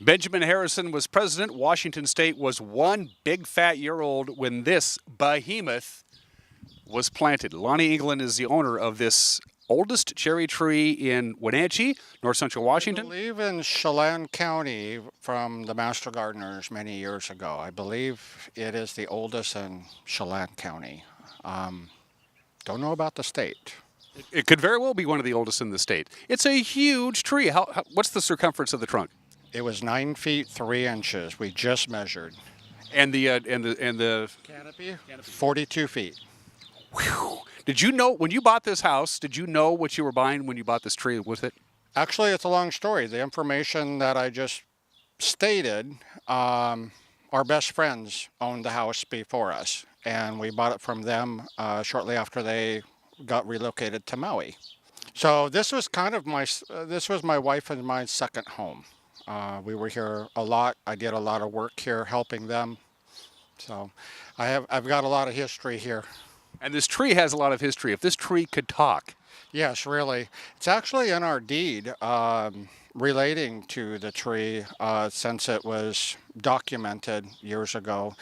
Benjamin Harrison was president. Washington State was one big fat year old when this behemoth was planted. Lonnie England is the owner of this oldest cherry tree in Wenatchee, north central Washington. I believe in Chelan County from the Master Gardeners many years ago. I believe it is the oldest in Chelan County. Don't know about the state. It could very well be one of the oldest in the state. It's a huge tree. What's the circumference of the trunk? It was 9 feet 3 inches. We just measured. And the Canopy? 42 feet. Whew. Did you know when you bought this house? Did you know what you were buying when you bought this tree with it? Actually, it's a long story. The information that I just stated, our best friends owned the house before us, and we bought it from them shortly after they got relocated to Maui. So this was kind of this was my wife and my second home. We were here a lot. I did a lot of work here helping them. So I've got a lot of history here. And this tree has a lot of history. If this tree could talk. Yes, really. It's actually in our deed relating to the tree since it was documented years ago.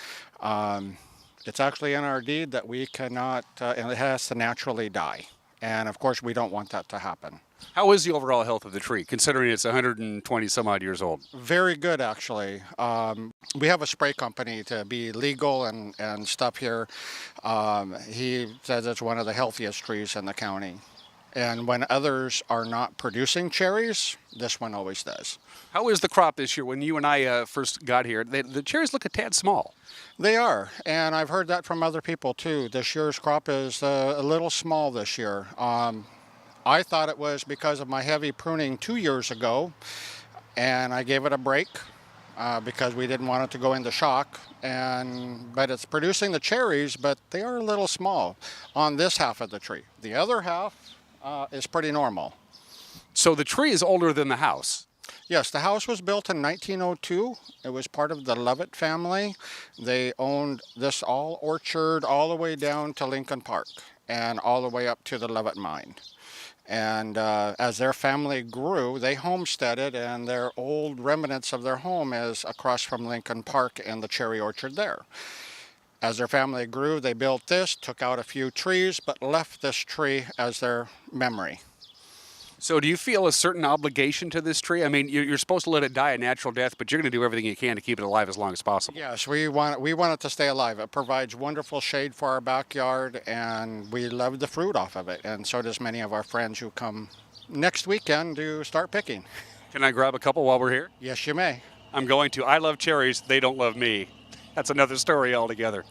It's actually in our deed that we cannot, and it has to naturally die. And of course, we don't want that to happen. How is the overall health of the tree, considering it's 120 some odd years old? Very good, actually. We have a spray company to be legal and stuff here. He says it's one of the healthiest trees in the county. And when others are not producing cherries, this one always does. How is the crop this year? When you and I first got here, the cherries look a tad small. They are, and I've heard that from other people too. This year's crop is a little small this year. I thought it was because of my heavy pruning 2 years ago, and I gave it a break because we didn't want it to go into shock. But it's producing the cherries, but they are a little small on this half of the tree. The other half is pretty normal. So the tree is older than the house? Yes, the house was built in 1902. It was part of the Levitt family. They owned this all orchard all the way down to Lincoln Park and all the way up to the Levitt mine. And as their family grew, they homesteaded, and their old remnants of their home is across from Lincoln Park and the cherry orchard there. As their family grew, they built this, took out a few trees, but left this tree as their memory. So do you feel a certain obligation to this tree? I mean, you're supposed to let it die a natural death, but you're going to do everything you can to keep it alive as long as possible. Yes, we want it to stay alive. It provides wonderful shade for our backyard, and we love the fruit off of it. And so does many of our friends who come next weekend to start picking. Can I grab a couple while we're here? Yes, you may. I'm going to. I love cherries. They don't love me. That's another story altogether.